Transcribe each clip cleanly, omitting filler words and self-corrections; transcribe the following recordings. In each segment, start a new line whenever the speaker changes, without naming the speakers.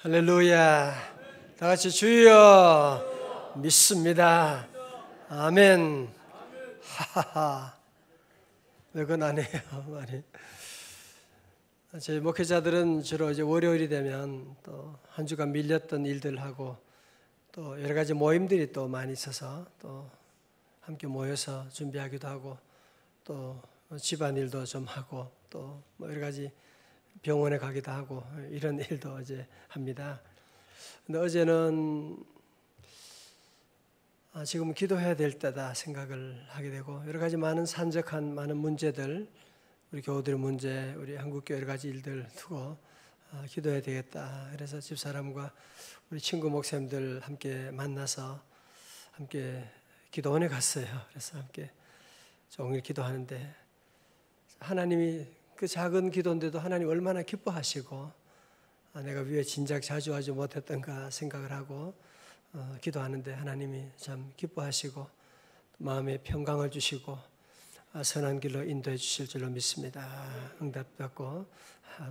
할렐루야. 다 같이 주여 믿습니다. 아멘. 하하하. 그건 안 해요. 많이. 저희 목회자들은 주로 이제 월요일이 되면 또 한 주간 밀렸던 일들하고 또 여러 가지 모임들이 또 많이 있어서 또 함께 모여서 준비하기도 하고 또 집안일도 좀 하고 또 뭐 여러 가지 병원에 가기도 하고 이런 일도 이제 합니다. 근데 어제는 지금 기도해야 될 때다 생각을 하게 되고 여러 가지 많은 산적한 많은 문제들, 우리 교우들의 문제, 우리 한국교회 여러 가지 일들 두고 기도해야 되겠다. 그래서 집사람과 우리 친구 목사님들 함께 만나서 함께 기도원에 갔어요. 그래서 함께 종일 기도하는데 하나님이 그 작은 기도인데도 하나님 얼마나 기뻐하시고 내가 왜 진작 자주 하지 못했던가 생각을 하고 기도하는데 하나님이 참 기뻐하시고 마음에 평강을 주시고 선한 길로 인도해 주실 줄로 믿습니다. 응답받고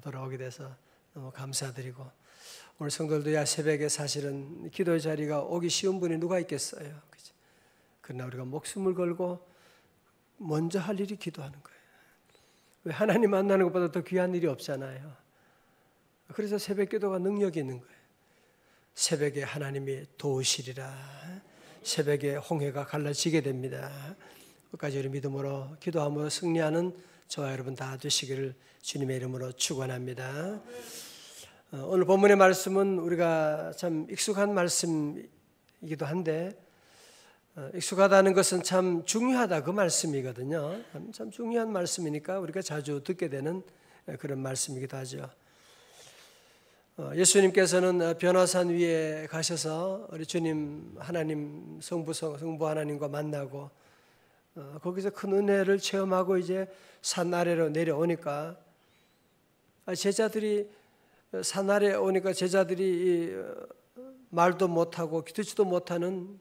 돌아오게 돼서 너무 감사드리고 오늘 성도들도 새벽에 사실은 기도의 자리가 오기 쉬운 분이 누가 있겠어요. 그치? 그러나 우리가 목숨을 걸고 먼저 할 일이 기도하는 거예요. 왜 하나님 만나는 것보다 더 귀한 일이 없잖아요. 그래서 새벽 기도가 능력이 있는 거예요. 새벽에 하나님이 도우시리라. 새벽에 홍해가 갈라지게 됩니다. 끝까지 우리 믿음으로 기도함으로 승리하는 저와 여러분 다 되시기를 주님의 이름으로 축원합니다. 오늘 본문의 말씀은 우리가 참 익숙한 말씀이기도 한데 익숙하다는 것은 참 중요하다 그 말씀이거든요. 참 중요한 말씀이니까 우리가 자주 듣게 되는 그런 말씀이기도 하죠. 예수님께서는 변화산 위에 가셔서 우리 주님 하나님 성부 하나님과 만나고 거기서 큰 은혜를 체험하고 이제 산 아래로 내려오니까 제자들이 산 아래 오니까 제자들이 말도 못하고 듣지도 못하는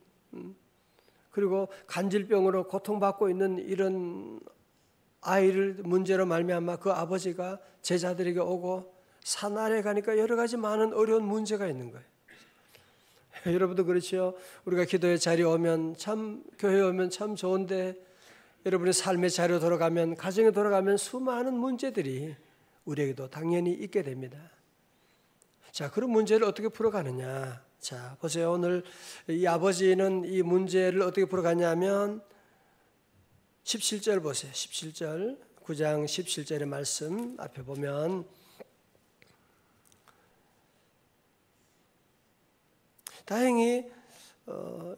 그리고 간질병으로 고통받고 있는 이런 아이를 문제로 말미암아 그 아버지가 제자들에게 오고 산 아래 가니까 여러 가지 많은 어려운 문제가 있는 거예요. 여러분도 그렇죠. 우리가 기도의 자리에 오면 참 교회에 오면 참 좋은데 여러분의 삶의 자리로 돌아가면 가정에 돌아가면 수많은 문제들이 우리에게도 당연히 있게 됩니다. 자, 그런 문제를 어떻게 풀어가느냐. 자, 보세요. 오늘 이 아버지는 이 문제를 어떻게 풀어가냐면 17절 보세요. 17절 9장 17절의 말씀 앞에 보면 다행히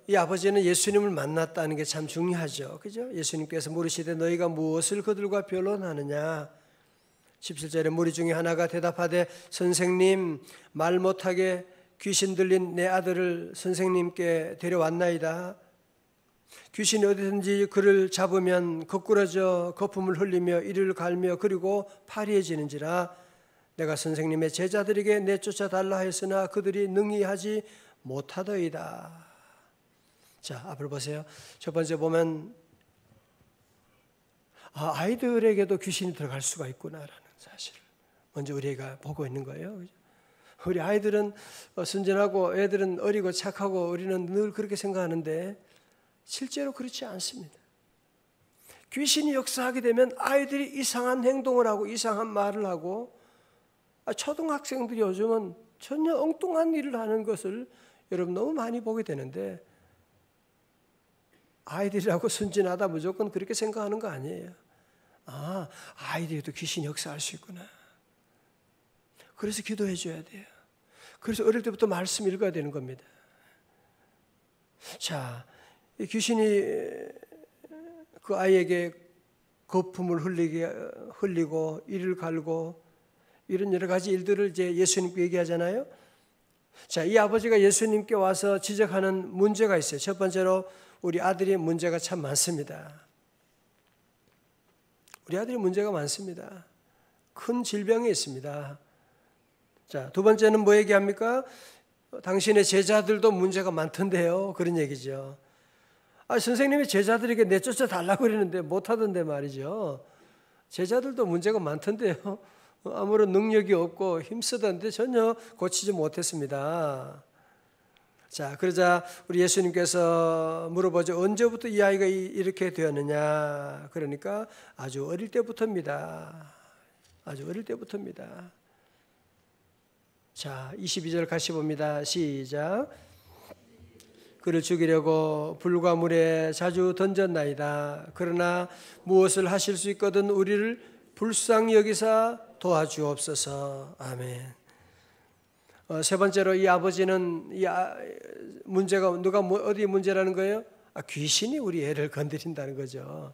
이 아버지는 예수님을 만났다는 게 참 중요하죠. 그죠? 예수님께서 물으시되 너희가 무엇을 그들과 변론하느냐? 17절에 무리 중에 하나가 대답하되 선생님 말 못하게 귀신 들린 내 아들을 선생님께 데려왔나이다. 귀신이 어디든지 그를 잡으면 거꾸러져 거품을 흘리며 이를 갈며 그리고 파리해지는지라 내가 선생님의 제자들에게 내쫓아 달라 했으나 그들이 능히 하지 못하더이다. 자, 앞을 보세요. 첫 번째 보면 아이들에게도 귀신이 들어갈 수가 있구나라는 사실을 먼저 우리가 보고 있는 거예요. 우리 아이들은 순진하고 애들은 어리고 착하고 우리는 늘 그렇게 생각하는데 실제로 그렇지 않습니다. 귀신이 역사하게 되면 아이들이 이상한 행동을 하고 이상한 말을 하고 초등학생들이 요즘은 전혀 엉뚱한 일을 하는 것을 여러분 너무 많이 보게 되는데 아이들이라고 순진하다 무조건 그렇게 생각하는 거 아니에요. 아이들에도 귀신이 역사할 수 있구나. 그래서 기도해 줘야 돼요. 그래서 어릴 때부터 말씀 읽어야 되는 겁니다. 자, 이 귀신이 그 아이에게 거품을 흘리고 이를 갈고 이런 여러 가지 일들을 이제 예수님께 얘기하잖아요. 자, 이 아버지가 예수님께 와서 지적하는 문제가 있어요. 첫 번째로 우리 아들이 문제가 참 많습니다. 우리 아들이 문제가 많습니다. 큰 질병이 있습니다. 자, 두 번째는 뭐 얘기합니까? 당신의 제자들도 문제가 많던데요. 그런 얘기죠. 선생님이 제자들에게 내쫓아 달라고 그러는데 못하던데 말이죠. 제자들도 문제가 많던데요. 아무런 능력이 없고 힘쓰던데 전혀 고치지 못했습니다. 자, 그러자 우리 예수님께서 물어보죠. 언제부터 이 아이가 이렇게 되었느냐? 그러니까 아주 어릴 때부터입니다. 아주 어릴 때부터입니다. 자, 22절 같이 봅니다. 시작. 그를 죽이려고 불과 물에 자주 던졌나이다. 그러나 무엇을 하실 수 있거든 우리를 불쌍히 여기사 도와주옵소서. 아멘. 세 번째로 이 아버지는 문제가 어디 문제라는 거예요? 귀신이 우리 애를 건드린다는 거죠.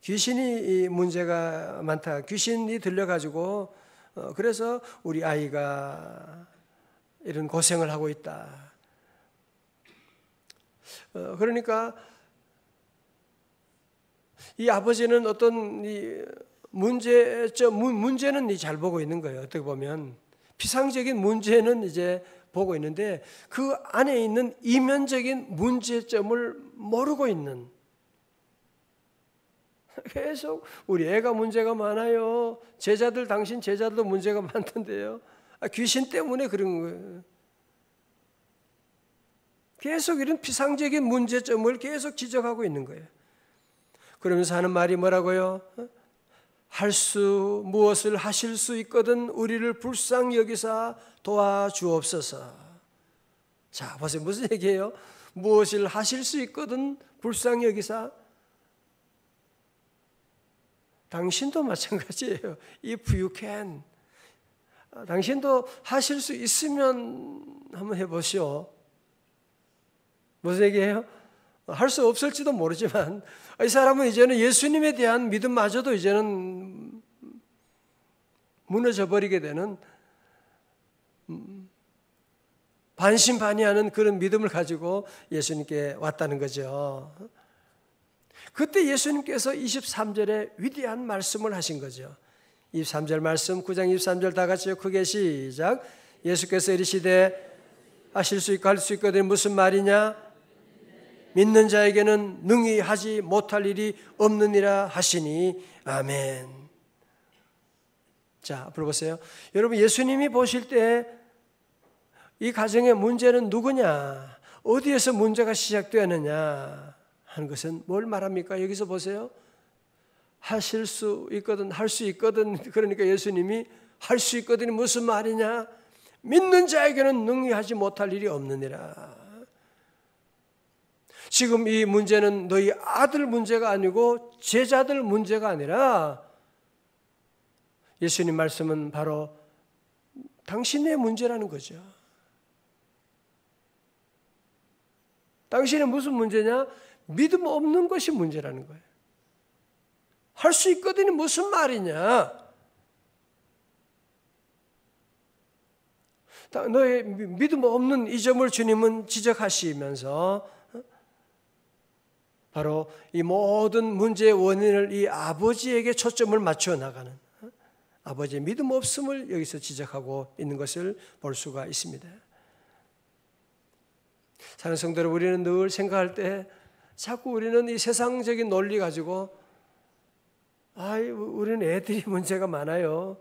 귀신이 문제가 많다. 귀신이 들려가지고 그래서 우리 아이가 이런 고생을 하고 있다. 그러니까 이 아버지는 어떤 문제는 잘 보고 있는 거예요. 어떻게 보면 피상적인 문제는 이제 보고 있는데 그 안에 있는 이면적인 문제점을 모르고 있는, 계속 우리 애가 문제가 많아요. 당신 제자들도 문제가 많던데요. 귀신 때문에 그런 거예요. 계속 이런 피상적인 문제점을 계속 지적하고 있는 거예요. 그러면서 하는 말이 뭐라고요? 무엇을 하실 수 있거든 우리를 불쌍히 여기사 도와주옵소서. 자, 보세요. 무슨 얘기예요? 무엇을 하실 수 있거든 불쌍히 여기사. 당신도 마찬가지예요. If you can. 당신도 하실 수 있으면 한번 해보시오. 무슨 얘기예요? 할 수 없을지도 모르지만 이 사람은 이제는 예수님에 대한 믿음마저도 이제는 무너져 버리게 되는, 반신반의하는 그런 믿음을 가지고 예수님께 왔다는 거죠. 그때 예수님께서 23절에 위대한 말씀을 하신 거죠. 23절 말씀, 9장 23절 다 같이요. 크게 시작. 예수께서 이르시되 하실 수 있고 할 수 있거든 무슨 말이냐? 믿는 자에게는 능히 하지 못할 일이 없느니라 하시니. 아멘. 자, 앞으로 보세요. 여러분, 예수님이 보실 때 이 가정의 문제는 누구냐? 어디에서 문제가 시작되었느냐 하는 것은 뭘 말합니까? 여기서 보세요. 하실 수 있거든, 할 수 있거든. 그러니까 예수님이 할 수 있거든이 무슨 말이냐? 믿는 자에게는 능히 하지 못할 일이 없느니라. 지금 이 문제는 너희 아들 문제가 아니고 제자들 문제가 아니라 예수님 말씀은 바로 당신의 문제라는 거죠. 당신의 무슨 문제냐? 믿음 없는 것이 문제라는 거예요. 할 수 있거든이 무슨 말이냐? 너의 믿음 없는 이 점을 주님은 지적하시면서 바로 이 모든 문제의 원인을 이 아버지에게 초점을 맞춰 나가는, 아버지의 믿음 없음을 여기서 지적하고 있는 것을 볼 수가 있습니다. 사랑하는 성도 여러분, 우리는 늘 생각할 때 자꾸 우리는 이 세상적인 논리 가지고 우리는 애들이 문제가 많아요.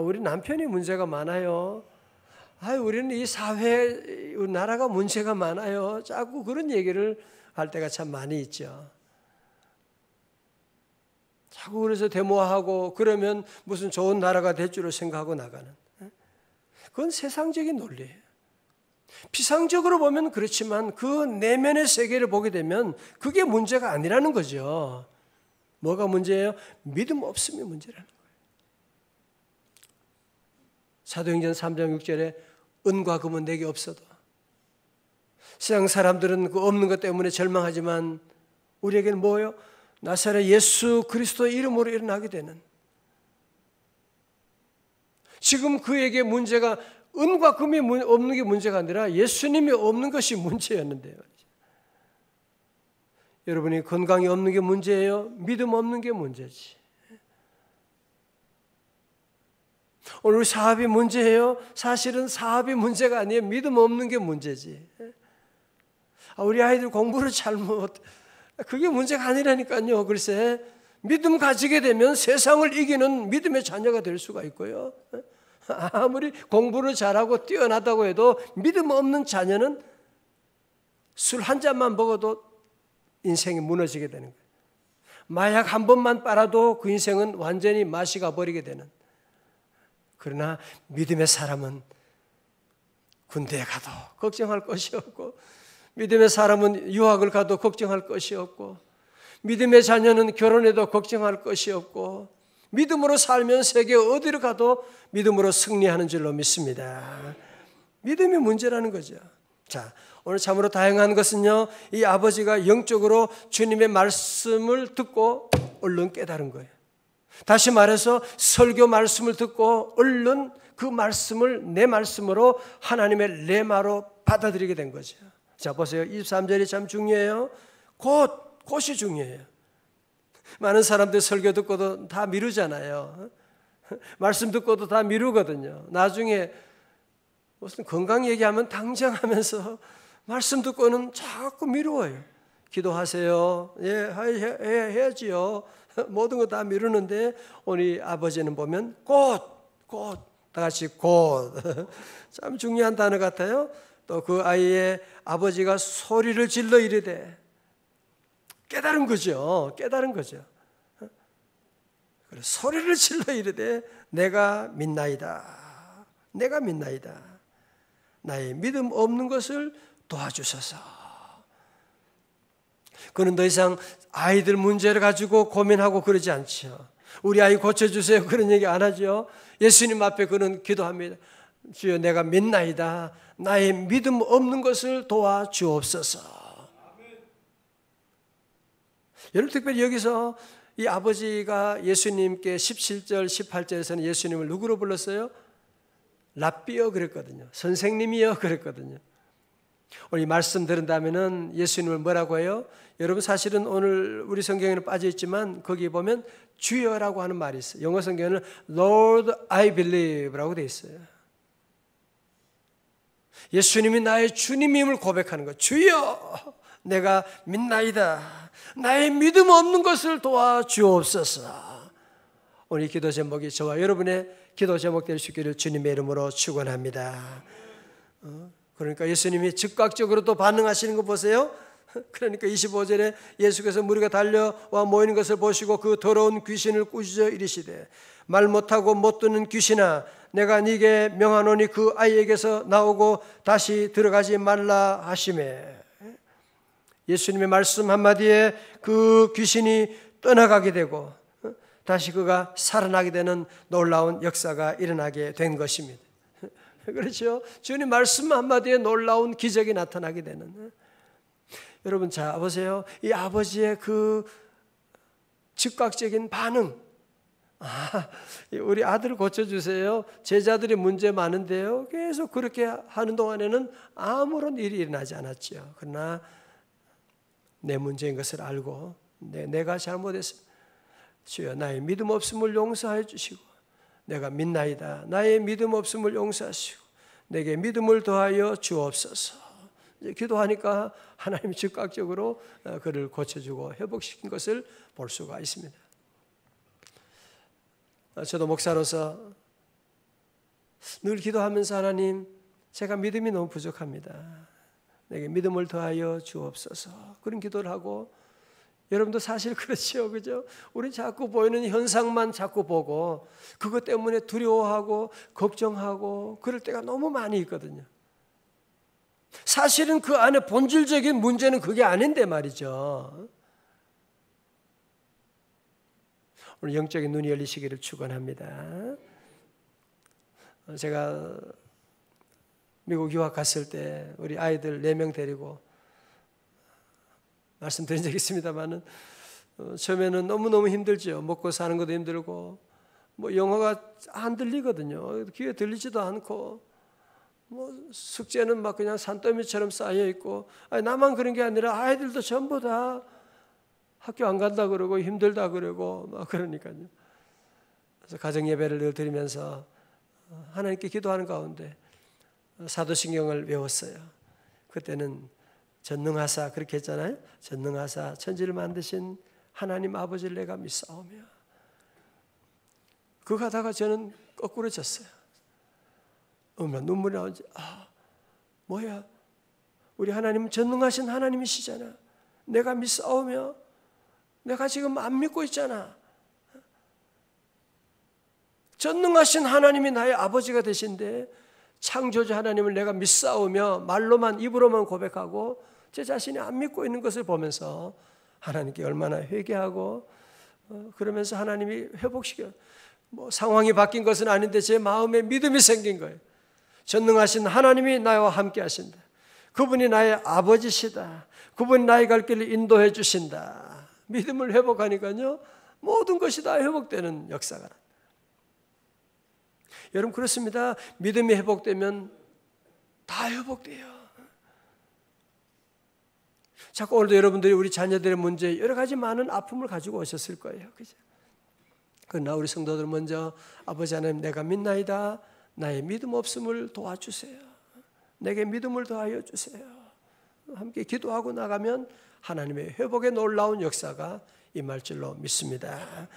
우리 남편이 문제가 많아요. 우리는 이 사회, 나라가 문제가 많아요. 자꾸 그런 얘기를 할 때가 참 많이 있죠. 자꾸 그래서 데모하고 그러면 무슨 좋은 나라가 될 줄을 생각하고 나가는. 그건 세상적인 논리예요. 피상적으로 보면 그렇지만 그 내면의 세계를 보게 되면 그게 문제가 아니라는 거죠. 뭐가 문제예요? 믿음 없음이 문제라는 거예요. 사도행전 3장 6절에 은과 금은 내게 없어도, 세상 사람들은 그 없는 것 때문에 절망하지만 우리에게는 뭐예요? 나사렛 예수 그리스도의 이름으로 일어나게 되는, 지금 그에게 문제가 은과 금이 없는 게 문제가 아니라 예수님이 없는 것이 문제였는데요. 여러분이 건강이 없는 게 문제예요? 믿음 없는 게 문제지. 오늘 사업이 문제예요? 사실은 사업이 문제가 아니에요. 믿음 없는 게 문제지. 우리 아이들 공부를 잘못, 그게 문제가 아니라니까요. 글쎄, 믿음 가지게 되면 세상을 이기는 믿음의 자녀가 될 수가 있고요. 아무리 공부를 잘하고 뛰어나다고 해도 믿음 없는 자녀는 술 한 잔만 먹어도 인생이 무너지게 되는 거예요. 마약 한 번만 빨아도 그 인생은 완전히 맛이 가버리게 되는. 그러나 믿음의 사람은 군대에 가도 걱정할 것이 없고, 믿음의 사람은 유학을 가도 걱정할 것이 없고, 믿음의 자녀는 결혼해도 걱정할 것이 없고, 믿음으로 살면 세계 어디로 가도 믿음으로 승리하는 줄로 믿습니다. 믿음이 문제라는 거죠. 자, 오늘 참으로 다행한 것은요, 이 아버지가 영적으로 주님의 말씀을 듣고 얼른 깨달은 거예요. 다시 말해서 설교 말씀을 듣고 얼른 그 말씀을 내 말씀으로 하나님의 레마로 받아들이게 된 거죠. 자, 보세요. 23절이 참 중요해요. 곧이 중요해요. 많은 사람들 설교 듣고도 다 미루잖아요. 말씀 듣고도 다 미루거든요. 나중에 무슨 건강 얘기하면 당장 하면서 말씀 듣고는 자꾸 미루어요. 기도하세요. 예, 해야지요. 모든 거 다 미루는데 우리 아버지는 보면 다 같이 참 중요한 단어 같아요. 또 그 아이의 아버지가 소리를 질러 이르되, 깨달은 거죠. 소리를 질러 이르되 내가 믿나이다. 나의 믿음 없는 것을 도와주소서. 그는 더 이상 아이들 문제를 가지고 고민하고 그러지 않죠. 우리 아이 고쳐주세요 그런 얘기 안 하죠. 예수님 앞에 그는 기도합니다. 주여, 내가 믿나이다. 나의 믿음 없는 것을 도와주옵소서. 여러분, 특별히 여기서 이 아버지가 예수님께 17절 18절에서는 예수님을 누구로 불렀어요? 랍비여 그랬거든요. 선생님이여 그랬거든요. 오늘 이 말씀 들은 다음에는 예수님을 뭐라고 해요? 여러분, 사실은 오늘 우리 성경에는 빠져 있지만 거기 보면 주여라고 하는 말이 있어요. 영어 성경에는 Lord, I believe라고 되어 있어요. 예수님이 나의 주님임을 고백하는 것. 주여, 내가 믿나이다. 나의 믿음 없는 것을 도와주옵소서. 오늘 이 기도 제목이 저와 여러분의 기도 제목 될 수 있기를 주님의 이름으로 축원합니다. 그러니까 예수님이 즉각적으로 또 반응하시는 거 보세요. 그러니까 25절에 예수께서 무리가 달려와 모이는 것을 보시고 그 더러운 귀신을 꾸짖어 이르시되, 말 못하고 못 듣는 귀신아, 내가 네게 명하노니 그 아이에게서 나오고 다시 들어가지 말라 하시매. 예수님의 말씀 한마디에 그 귀신이 떠나가게 되고 다시 그가 살아나게 되는 놀라운 역사가 일어나게 된 것입니다. 그렇죠? 주님 말씀 한마디에 놀라운 기적이 나타나게 되는. 여러분, 자 보세요. 이 아버지의 그 즉각적인 반응. 우리 아들 고쳐주세요. 제자들이 문제 많은데요. 계속 그렇게 하는 동안에는 아무런 일이 일어나지 않았죠. 그러나 내 문제인 것을 알고 내가 잘못했습니다. 주여, 나의 믿음 없음을 용서해 주시고, 내가 믿나이다. 나의 믿음 없음을 용서하시고 내게 믿음을 더하여 주옵소서. 이제 기도하니까 하나님이 즉각적으로 그를 고쳐주고 회복시킨 것을 볼 수가 있습니다. 저도 목사로서 늘 기도하면서, 하나님, 제가 믿음이 너무 부족합니다. 내게 믿음을 더하여 주옵소서. 그런 기도를 하고, 여러분도 사실 그렇죠, 그죠? 우리 자꾸 보이는 현상만 자꾸 보고 그것 때문에 두려워하고 걱정하고 그럴 때가 너무 많이 있거든요. 사실은 그 안에 본질적인 문제는 그게 아닌데 말이죠. 오늘 영적인 눈이 열리시기를 축원합니다. 제가 미국 유학 갔을 때 우리 아이들 4명 데리고 말씀드린 적이 있습니다만은 처음에는 너무너무 힘들죠. 먹고 사는 것도 힘들고, 뭐 영어가 안 들리거든요. 귀에 들리지도 않고, 뭐 숙제는 막 그냥 산더미처럼 쌓여 있고, 아니 나만 그런 게 아니라 아이들도 전부 다 학교 안 간다 그러고 힘들다 그러고 막 그러니까요. 그래서 가정 예배를 늘 드리면서 하나님께 기도하는 가운데 사도신경을 외웠어요. 그때는 전능하사 그렇게 했잖아요. 전능하사 천지를 만드신 하나님 아버지를 내가 믿사오며. 그거 하다가 저는 거꾸로 졌어요. 얼마나 눈물이 나오지. 뭐야, 우리 하나님은 전능하신 하나님이시잖아. 내가 믿사오며 내가 지금 안 믿고 있잖아. 전능하신 하나님이 나의 아버지가 되신데 창조주 하나님을 내가 믿사오며 말로만 입으로만 고백하고 제 자신이 안 믿고 있는 것을 보면서 하나님께 얼마나 회개하고 그러면서 하나님이 회복시켜. 상황이 바뀐 것은 아닌데 제 마음에 믿음이 생긴 거예요. 전능하신 하나님이 나와 함께 하신다. 그분이 나의 아버지시다. 그분이 나의 갈 길을 인도해 주신다. 믿음을 회복하니까요, 모든 것이 다 회복되는 역사가. 여러분 그렇습니다. 믿음이 회복되면 다 회복돼요. 자꾸 오늘도 여러분들이 우리 자녀들의 문제 여러 가지 많은 아픔을 가지고 오셨을 거예요. 그죠? 그러나 우리 성도들 먼저 아버지 하나님 내가 믿나이다. 나의 믿음 없음을 도와주세요. 내게 믿음을 더하여 주세요. 함께 기도하고 나가면 하나님의 회복의 놀라운 역사가 임할 줄로 믿습니다.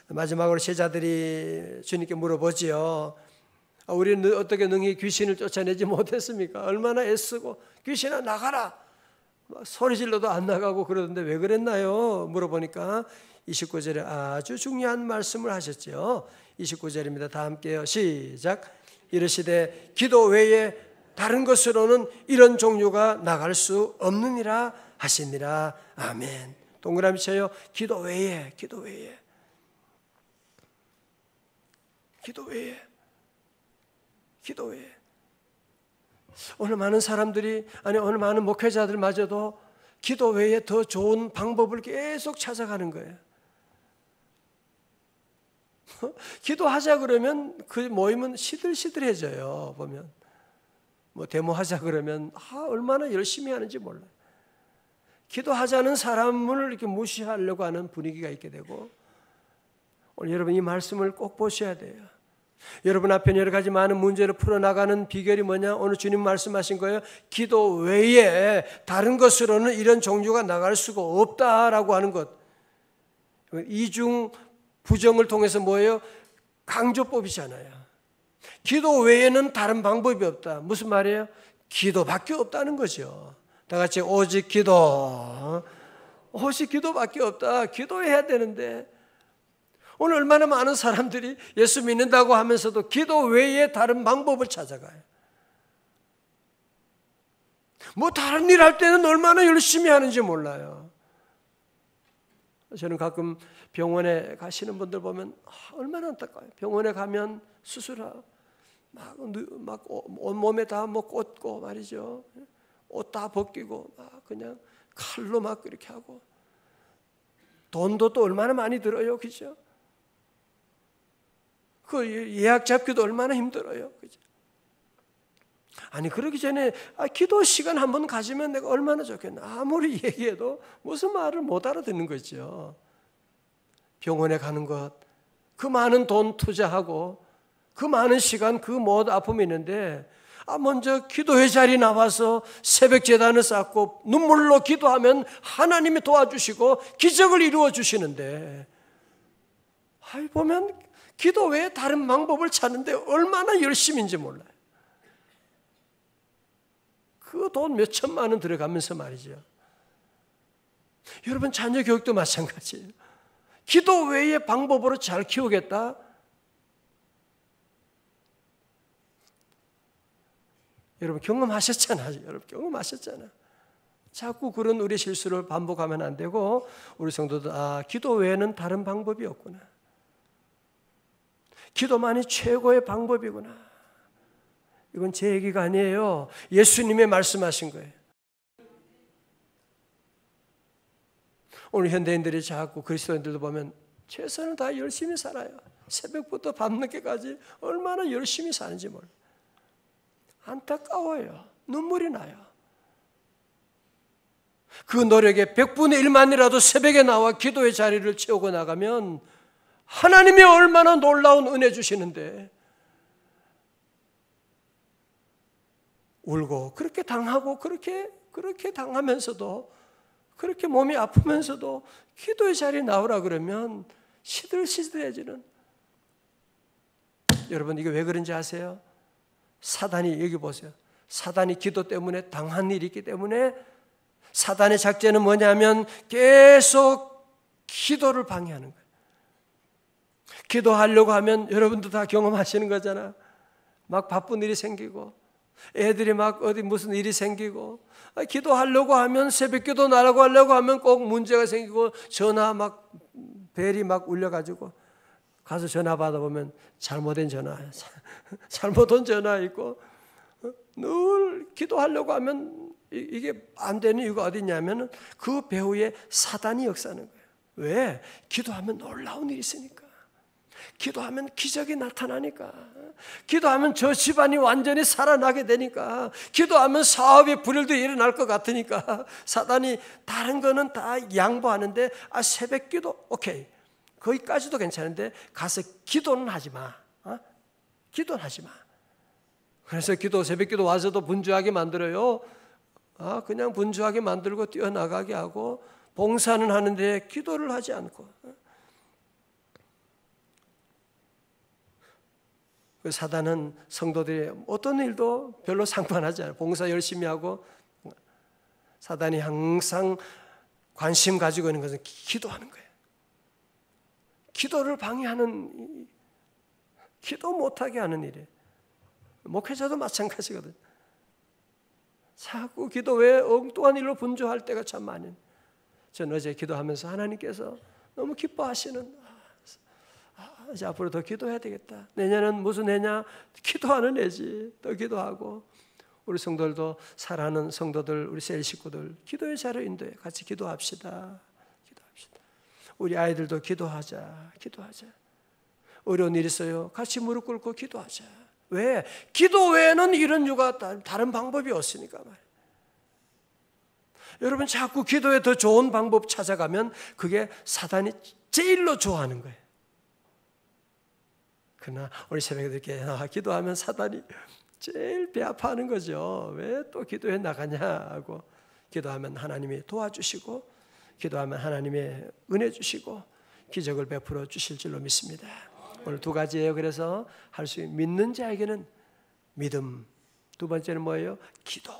마지막으로 제자들이 주님께 물어보지요. 우리는 어떻게 능히 귀신을 쫓아내지 못했습니까? 얼마나 애쓰고 귀신아 나가라. 소리질러도 안 나가고 그러던데 왜 그랬나요? 물어보니까 29절에 아주 중요한 말씀을 하셨죠. 29절입니다. 다 함께요. 시작. 이르시되 기도 외에 다른 것으로는 이런 종류가 나갈 수 없느니라 하시니라. 아멘. 동그라미 쳐요. 기도 외에, 기도 외에, 기도 외에, 기도 외에. 오늘 많은 사람들이, 오늘 많은 목회자들마저도 기도 외에 더 좋은 방법을 계속 찾아가는 거예요. 기도하자 그러면 그 모임은 시들시들해져요. 보면 데모하자 그러면 얼마나 열심히 하는지 몰라요. 기도하자는 사람을 이렇게 무시하려고 하는 분위기가 있게 되고, 오늘 여러분 이 말씀을 꼭 보셔야 돼요. 여러분 앞에 여러 가지 많은 문제를 풀어나가는 비결이 뭐냐? 오늘 주님 말씀하신 거예요. 기도 외에 다른 것으로는 이런 종류가 나갈 수가 없다라고 하는 것. 이중 부정을 통해서 뭐예요? 강조법이잖아요. 기도 외에는 다른 방법이 없다. 무슨 말이에요? 기도밖에 없다는 거죠. 다 같이 오직 기도. 오직 기도밖에 없다. 기도해야 되는데 오늘 얼마나 많은 사람들이 예수 믿는다고 하면서도 기도 외에 다른 방법을 찾아가요. 다른 일 할 때는 얼마나 열심히 하는지 몰라요. 저는 가끔 병원에 가시는 분들 보면 얼마나 안타까워요. 병원에 가면 수술하고 막 온몸에 다 꽂고 말이죠. 옷 다 벗기고 막 그냥 칼로 막 그렇게 하고, 돈도 또 얼마나 많이 들어요. 그죠? 그 예약 잡기도 얼마나 힘들어요. 그죠? 그러기 전에 기도 시간 한번 가지면 내가 얼마나 좋겠나. 아무리 얘기해도 무슨 말을 못 알아듣는 거죠. 병원에 가는 것, 그 많은 돈 투자하고 그 많은 시간, 그 모든 아픔이 있는데 먼저 기도회 자리 나와서 새벽 제단을 쌓고 눈물로 기도하면 하나님이 도와주시고 기적을 이루어 주시는데, 보면 기도 외에 다른 방법을 찾는데 얼마나 열심인지 몰라요. 그 돈 몇 천만 원 들어가면서 말이죠. 여러분 자녀 교육도 마찬가지예요. 기도 외의 방법으로 잘 키우겠다. 여러분 경험하셨잖아요. 여러분 경험하셨잖아요. 자꾸 그런 우리 실수를 반복하면 안 되고, 우리 성도들 기도 외에는 다른 방법이 없구나. 기도만이 최고의 방법이구나. 이건 제 얘기가 아니에요. 예수님의 말씀하신 거예요. 오늘 현대인들이 자꾸 그리스도인들도 보면 최선을 다 열심히 살아요. 새벽부터 밤늦게까지 얼마나 열심히 사는지 몰라요. 안타까워요. 눈물이 나요. 그 노력의 100분의 1만이라도 새벽에 나와 기도의 자리를 채우고 나가면 하나님이 얼마나 놀라운 은혜 주시는데, 울고 그렇게 당하고 그렇게 당하면서도 그렇게 몸이 아프면서도 기도의 자리에 나오라 그러면 시들시들해지는. 여러분 이게 왜 그런지 아세요? 사단이, 여기 보세요. 사단이 기도 때문에 당한 일이 있기 때문에 사단의 작전은 뭐냐면 계속 기도를 방해하는 거예요. 기도하려고 하면 여러분도 다 경험하시는 거잖아. 막 바쁜 일이 생기고 애들이 막 어디 무슨 일이 생기고, 기도하려고 하면 새벽 기도 나라고 하려고 하면 꼭 문제가 생기고 전화 막 벨이 막 울려가지고 가서 전화 받아보면 잘못된 전화, 잘못 온 전화 있고, 늘 기도하려고 하면 이게 안 되는 이유가 어디 있냐면 그 배후에 사단이 역사하는 거예요. 왜? 기도하면 놀라운 일이 있으니까. 기도하면 기적이 나타나니까. 기도하면 저 집안이 완전히 살아나게 되니까. 기도하면 사업에 불일도 일어날 것 같으니까. 사단이 다른 거는 다 양보하는데, 새벽 기도 오케이, 거기까지도 괜찮은데 가서 기도는 하지 마. 기도는 하지 마. 그래서 새벽 기도 와서도 분주하게 만들어요. 그냥 분주하게 만들고 뛰어나가게 하고, 봉사는 하는데 기도를 하지 않고. 사단은 성도들이 어떤 일도 별로 상관하지 않아요. 봉사 열심히 하고. 사단이 항상 관심 가지고 있는 것은 기도하는 거예요. 기도를 방해하는, 기도 못하게 하는 일이에요. 목회자도 마찬가지거든요. 자꾸 기도 외에 엉뚱한 일로 분주할 때가 참 많아요. 저는 어제 기도하면서 하나님께서 너무 기뻐하시는, 이제 앞으로 더 기도해야 되겠다. 내년은 무슨 해냐? 기도하는 해지. 더 기도하고. 우리 성도들도, 사랑하는 성도들, 우리 셀 식구들 기도의 자리로 인도해. 같이 기도합시다. 기도합시다. 우리 아이들도 기도하자. 기도하자. 어려운 일 있어요. 같이 무릎 꿇고 기도하자. 왜? 기도 외에는 이런 유가 다른 방법이 없으니까 말이에요. 여러분 자꾸 기도에 더 좋은 방법 찾아가면 그게 사단이 제일로 좋아하는 거예요. 그러나 우리 새벽에 이렇게 기도하면 사단이 제일 배 아파하는 거죠. 왜 또 기도해 나가냐 하고. 기도하면 하나님이 도와주시고, 기도하면 하나님의 은혜 주시고 기적을 베풀어 주실 줄로 믿습니다. 오늘 두 가지예요. 그래서 할 수 있는, 믿는 자에게는 믿음, 두 번째는 뭐예요? 기도.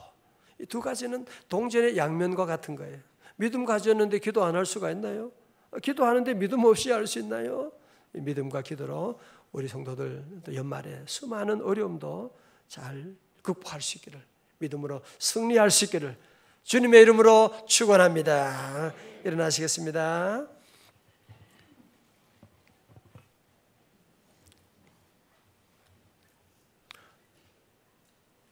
이 두 가지는 동전의 양면과 같은 거예요. 믿음 가졌는데 기도 안 할 수가 있나요? 기도하는데 믿음 없이 할 수 있나요? 믿음과 기도로 우리 성도들 연말에 수많은 어려움도 잘 극복할 수 있기를, 믿음으로 승리할 수 있기를 주님의 이름으로 축원합니다. 일어나시겠습니다.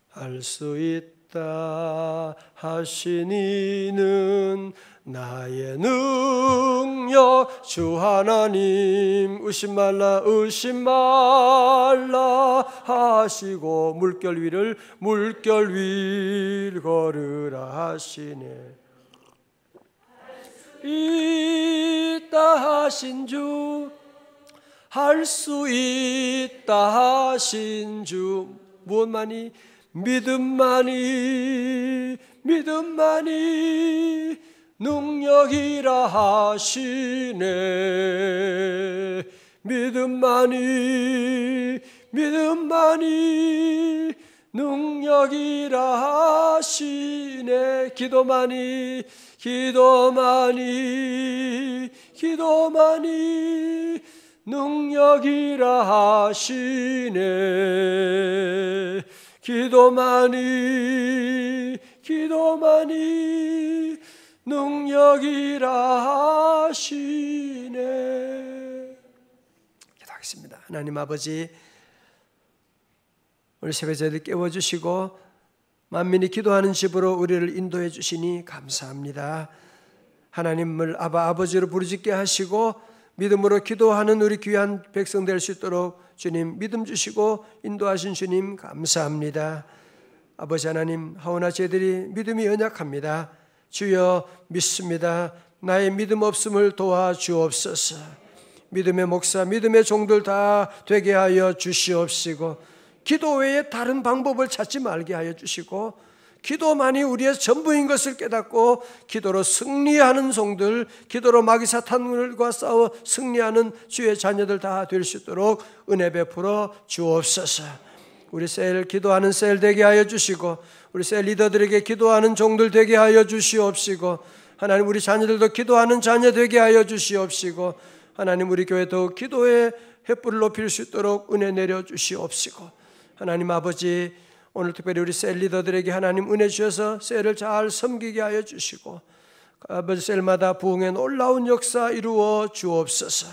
할 수 있다 하신 이는 나의 능력 주 하나님, 의심 말라 하시고 물결 위를 걸으라 하시네. 있다 하신 주, 할 수 있다 하신 주, 무엇만이? 믿음만이 능력이라 하시네. 믿음만이 능력이라 하시네. 기도만이 능력이라 하시네. 기도만이 능력이라 하시네. 기도하겠습니다. 하나님 아버지, 우리 새벽에 저희들 깨워주시고 만민이 기도하는 집으로 우리를 인도해 주시니 감사합니다. 하나님을 아버지로 부르짖게 하시고 믿음으로 기도하는 우리 귀한 백성 될 수 있도록 주님 믿음 주시고 인도하신 주님 감사합니다. 아버지 하나님, 하오나 저희들이 믿음이 연약합니다. 주여 믿습니다. 나의 믿음 없음을 도와주옵소서. 믿음의 목사, 믿음의 종들 다 되게 하여 주시옵시고, 기도 외에 다른 방법을 찾지 말게 하여 주시고, 기도만이 우리의 전부인 것을 깨닫고 기도로 승리하는 종들, 기도로 마귀 사탄과 싸워 승리하는 주의 자녀들 다 될 수 있도록 은혜 베풀어 주옵소서. 우리 셀 기도하는 셀 되게 하여 주시고, 우리 셀 리더들에게 기도하는 종들 되게 하여 주시옵시고, 하나님 우리 자녀들도 기도하는 자녀 되게 하여 주시옵시고, 하나님 우리 교회 더욱 기도의 횃불을 높일 수 있도록 은혜 내려 주시옵시고, 하나님 아버지 오늘 특별히 우리 셀 리더들에게 하나님 은혜 주셔서 셀을 잘 섬기게 하여 주시고, 아버지 셀마다 부흥의 놀라운 역사 이루어 주옵소서.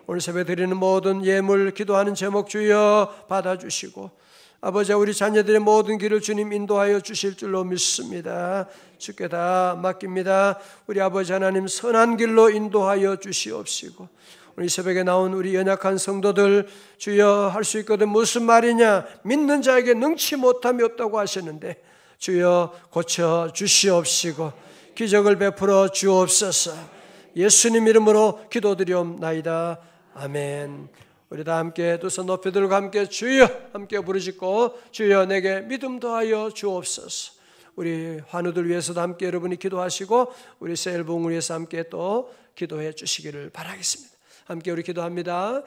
오늘 새벽에 드리는 모든 예물 기도하는 제목 주여 받아주시고, 아버지 우리 자녀들의 모든 길을 주님 인도하여 주실 줄로 믿습니다. 주께 다 맡깁니다. 우리 아버지 하나님 선한 길로 인도하여 주시옵시고, 우리 새벽에 나온 우리 연약한 성도들 주여 할 수 있거든 무슨 말이냐, 믿는 자에게 능치 못함이 없다고 하시는데 주여 고쳐 주시옵시고 기적을 베풀어 주옵소서. 예수님 이름으로 기도드리옵나이다. 아멘. 우리 다 함께 두 손 높이 들고 함께 주여 함께 부르짖고, 주여 내게 믿음 더하여 주옵소서. 우리 환우들 위해서도 함께 여러분이 기도하시고 우리 셀봉을 위해서 함께 또 기도해 주시기를 바라겠습니다. 함께 우리 기도합니다.